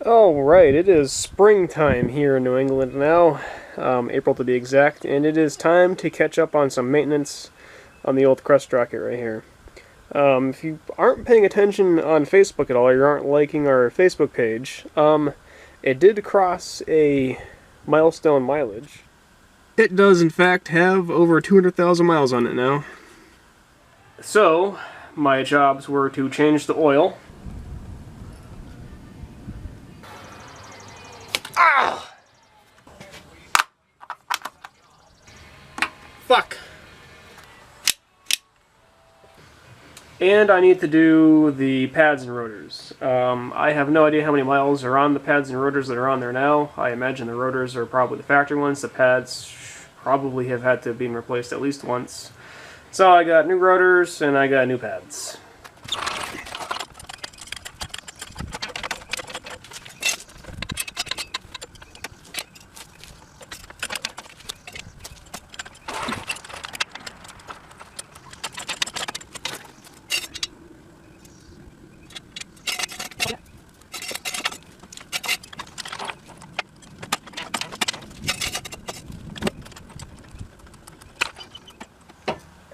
Alright, it is springtime here in New England now, April to be exact, and it is time to catch up on some maintenance on the old crust rocket right here. If you aren't paying attention on Facebook at all, or you aren't liking our Facebook page, it did cross a milestone mileage. It does in fact have over 200,000 miles on it now. So, my jobs were to change the oil. Ah! Fuck! And I need to do the pads and rotors. I have no idea how many miles are on the pads and rotors that are on there now. I imagine the rotors are probably the factory ones. The pads probably have had to have been replaced at least once. So I got new rotors and I got new pads.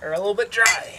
They're a little bit dry.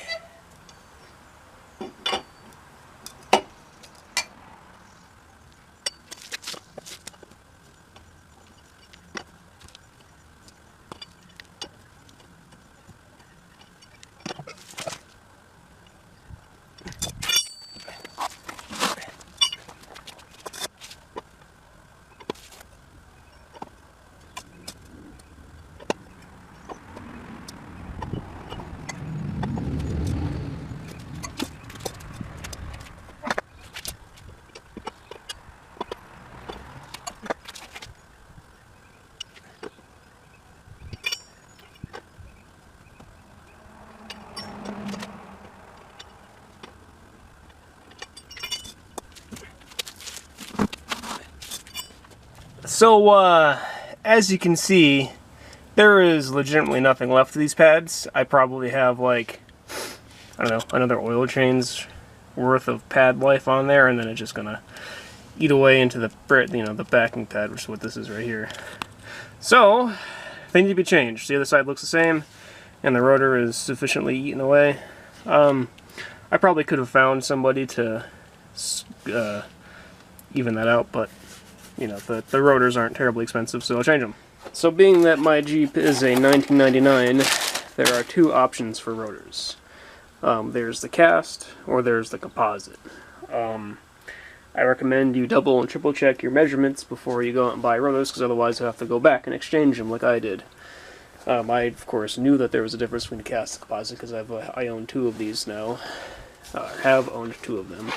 So, as you can see, there is legitimately nothing left of these pads. I probably have, like, I don't know, another oil change worth of pad life on there, and then it's just gonna eat away into the, the backing pad, which is what this is right here. So, they need to be changed. The other side looks the same, and the rotor is sufficiently eaten away. I probably could have found somebody to even that out, but you know, the rotors aren't terribly expensive, so I'll change them. So being that my Jeep is a 1999, there are two options for rotors. There's the cast, or there's the composite. I recommend you double and triple check your measurements before you go out and buy rotors, because otherwise you'll have to go back and exchange them like I did. I, of course, knew that there was a difference between the cast and composite, because I own two of these now. Have owned two of them.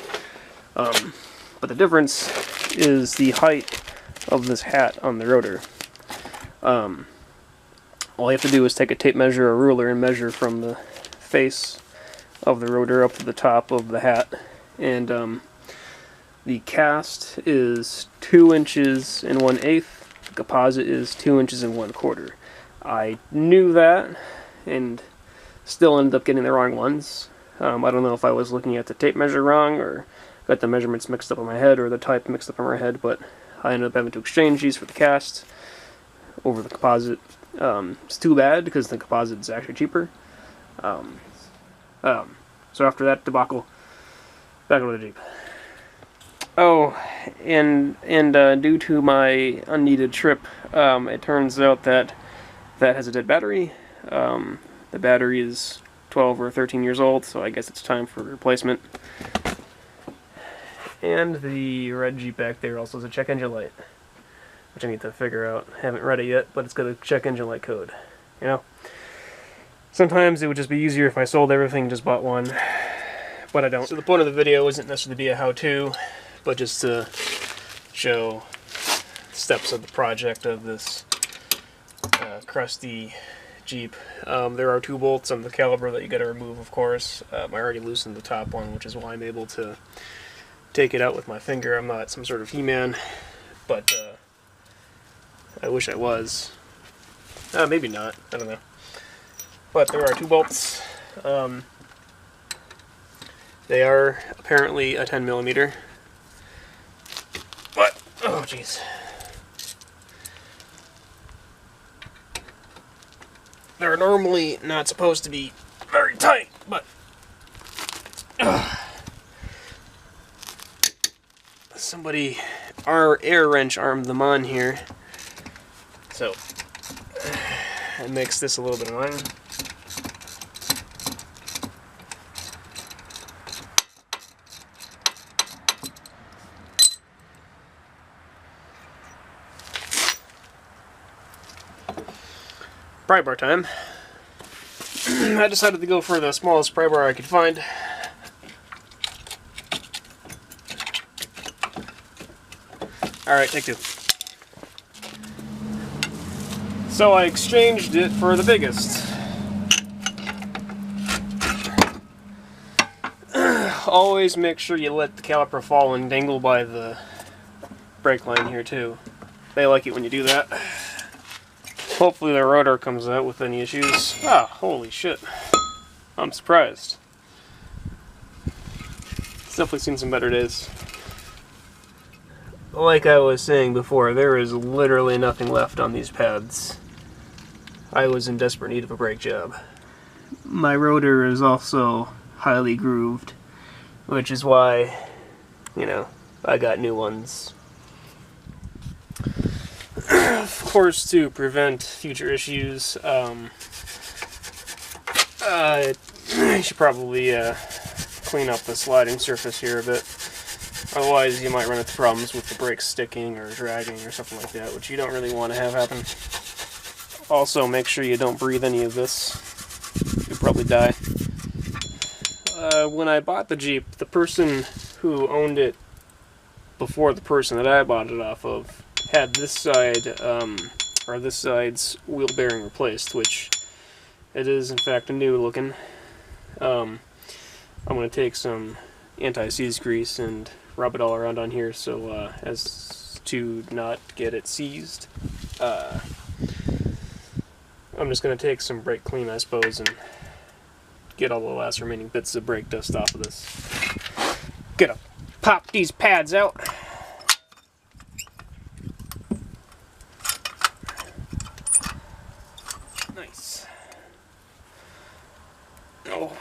But the difference is the height of this hat on the rotor. All you have to do is take a tape measure or ruler and measure from the face of the rotor up to the top of the hat. And the cast is 2 inches and 1/8. The composite is 2 inches and 1/4. I knew that and still ended up getting the wrong ones. I don't know if I was looking at the tape measure wrong or got the measurements mixed up in my head or the type mixed up in my head, but I ended up having to exchange these for the cast over the composite. It's too bad because the composite is actually cheaper. So after that debacle, back over the Jeep. Oh, and due to my unneeded trip, it turns out that has a dead battery. The battery is 12 or 13 years old, so I guess it's time for replacement. And the red Jeep back there also has a check engine light, which I need to figure out. I haven't read it yet, but it's got a check engine light code. You know? Sometimes it would just be easier if I sold everything and just bought one, but I don't. So the point of the video isn't necessarily to be a how-to, but just to show steps of the project of this crusty Jeep. There are 2 bolts on the caliper that you got to remove, of course. I already loosened the top one, which is why I'm able to take it out with my finger. I'm not some sort of He-Man, but I wish I was. Maybe not. I don't know. But there are 2 bolts. They are apparently a 10mm. But Oh, jeez. They're normally not supposed to be very tight, but somebody, our air wrench armed them on here, so it makes this a little bit annoying. Pry bar time. I decided to go for the smallest pry bar I could find. Alright, take two. So I exchanged it for the biggest. Always make sure you let the caliper fall and dangle by the brake line here too. They like it when you do that. Hopefully the rotor comes out with any issues. Ah, holy shit. I'm surprised. It's definitely seen some better days. Like I was saying before, there is literally nothing left on these pads. I was in desperate need of a brake job. My rotor is also highly grooved, which is why, you know, I got new ones. Of course, to prevent future issues, you should probably clean up the sliding surface here a bit. Otherwise, you might run into problems with the brakes sticking or dragging or something like that, which you don't really want to have happen. Also, make sure you don't breathe any of this. You'll probably die. When I bought the Jeep, the person who owned it before the person that I bought it off of had this side, or this side's wheel bearing replaced, which it is in fact a new looking. I'm going to take some anti-seize grease and rub it all around on here so as to not get it seized. I'm just going to take some brake clean, I suppose, and get all the last remaining bits of brake dust off of this. Gonna pop these pads out. Nice. Oh.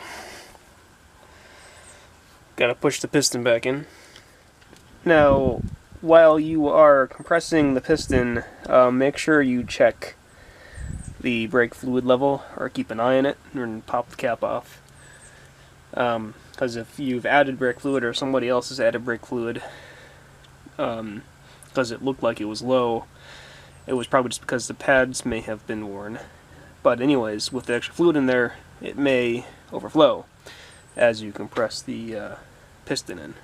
Gotta push the piston back in. Now, while you are compressing the piston, make sure you check the brake fluid level, or keep an eye on it, and pop the cap off. Because if you've added brake fluid, or somebody else has added brake fluid, because it looked like it was low, it was probably just because the pads may have been worn. But anyways, with the extra fluid in there, it may overflow as you compress the piston in.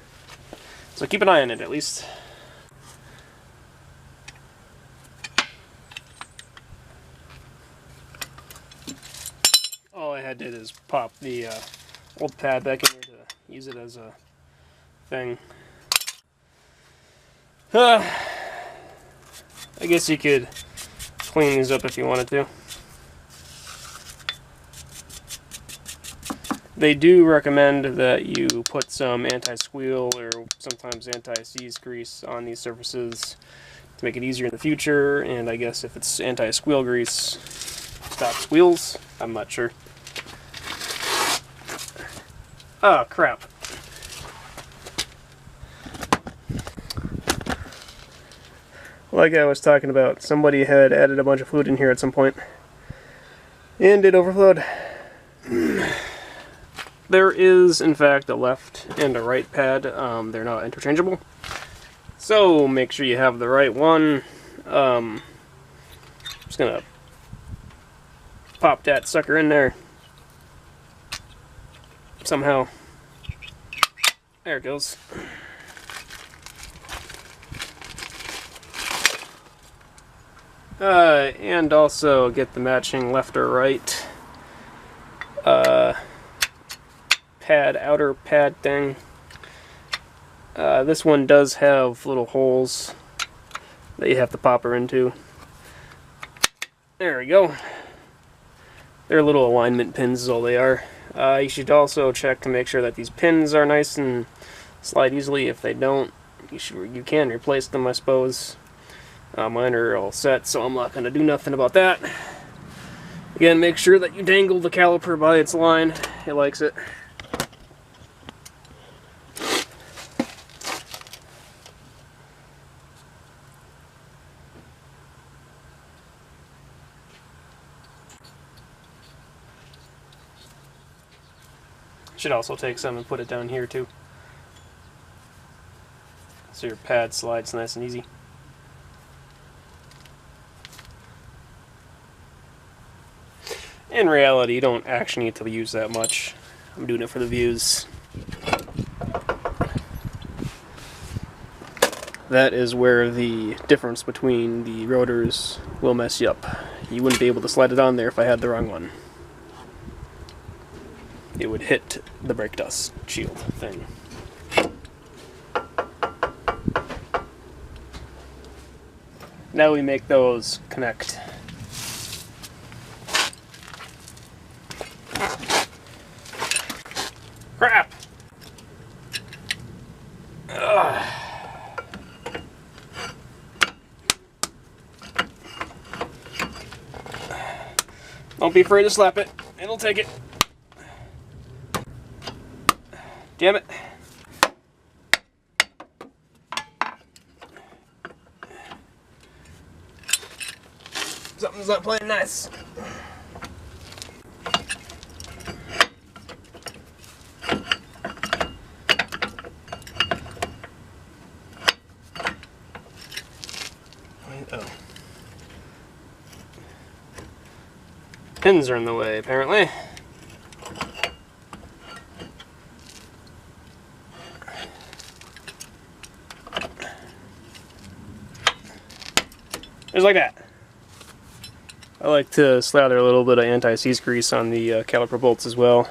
So keep an eye on it at least. All I had did is pop the old pad back in here to use it as a thing. I guess you could clean these up if you wanted to. They do recommend that you put some anti-squeal or sometimes anti-seize grease on these surfaces to make it easier in the future, and I guess if it's anti-squeal grease, stop squeals. I'm not sure. Oh, crap. Like I was talking about, somebody had added a bunch of fluid in here at some point, and it overflowed. There is, in fact, a left and a right pad. They're not interchangeable. So make sure you have the right one. Just gonna pop that sucker in there. Somehow. There it goes. And also get the matching left or right pad, outer pad thing. This one does have little holes that you have to pop her into. There we go. They're little alignment pins is all they are. You should also check to make sure that these pins are nice and slide easily. If they don't, you can replace them, I suppose. Mine are all set, so I'm not going to do nothing about that. Again, make sure that you dangle the caliper by its line. It likes it. Should also take some and put it down here too, so your pad slides nice and easy. In reality, you don't actually need to use that much. I'm doing it for the views. That is where the difference between the rotors will mess you up. You wouldn't be able to slide it on there if I had the wrong one. It would hit the brake dust shield thing. Now we make those connect. Crap! Ugh. Don't be afraid to slap it. It'll take it. Damn it. Something's not playing nice. Oh. Pins are in the way, apparently. Just like that. I like to slather a little bit of anti-seize grease on the caliper bolts as well.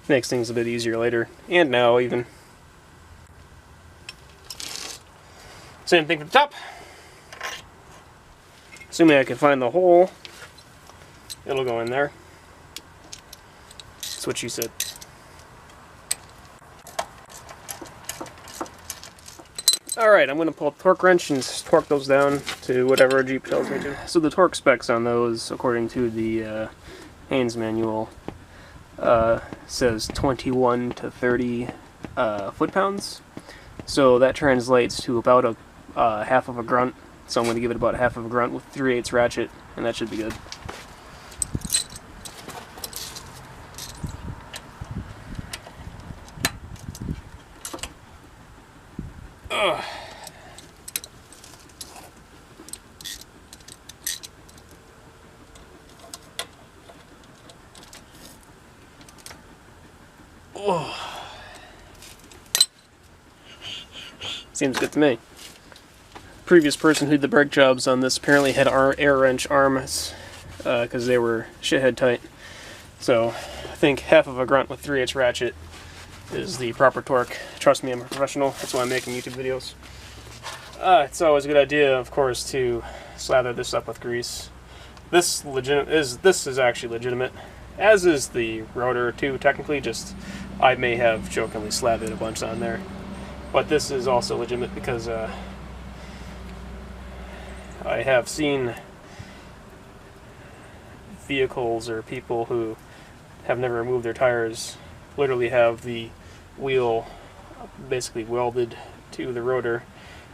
Makes things a bit easier later, and now even. Same thing for the top. Assuming I can find the hole, it'll go in there. That's what she said. Alright, I'm going to pull a torque wrench and torque those down to whatever a Jeep tells me to. So the torque specs on those, according to the Haynes manual, says 21 to 30 foot-pounds. So that translates to about a half of a grunt. So I'm going to give it about half of a grunt with 3/8 ratchet, and that should be good. Ugh. Oh. Seems good to me. Previous person who did the brake jobs on this apparently had air wrench arms because they were shithead tight. So I think half of a grunt with 3/8 ratchet is the proper torque. Trust me, I'm a professional. That's why I'm making YouTube videos. It's always a good idea, of course, to slather this up with grease. This is actually legitimate, as is the rotor too. Technically, just I may have jokingly slathered a bunch on there, but this is also legitimate because I have seen vehicles or people who have never removed their tires literally have the wheel basically welded to the rotor,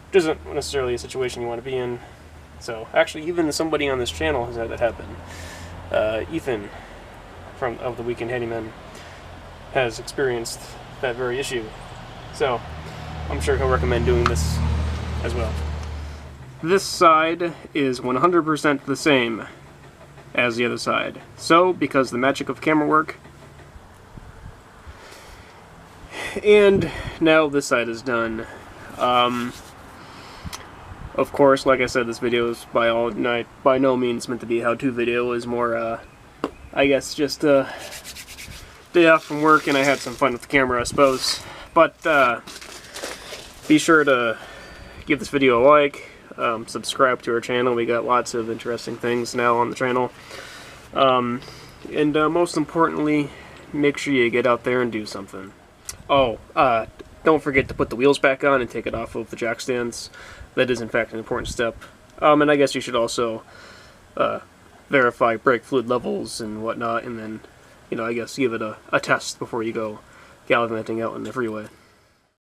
which isn't necessarily a situation you want to be in. So actually, even somebody on this channel has had that happen. Ethan of the Weekend Handymen has experienced that very issue. So I'm sure he'll recommend doing this as well. This side is 100% the same as the other side. So, because the magic of camera work, and now this side is done. Of course, like I said, this video is by no means meant to be a how-to video. It's more, I guess, just a day off from work, and I had some fun with the camera, I suppose. But be sure to give this video a like. Subscribe to our channel. We got lots of interesting things now on the channel. And most importantly, make sure you get out there and do something. Oh, don't forget to put the wheels back on and take it off of the jack stands. That is in fact an important step. And I guess you should also verify brake fluid levels and whatnot, and then, I guess give it a test before you go gallivanting out on the freeway.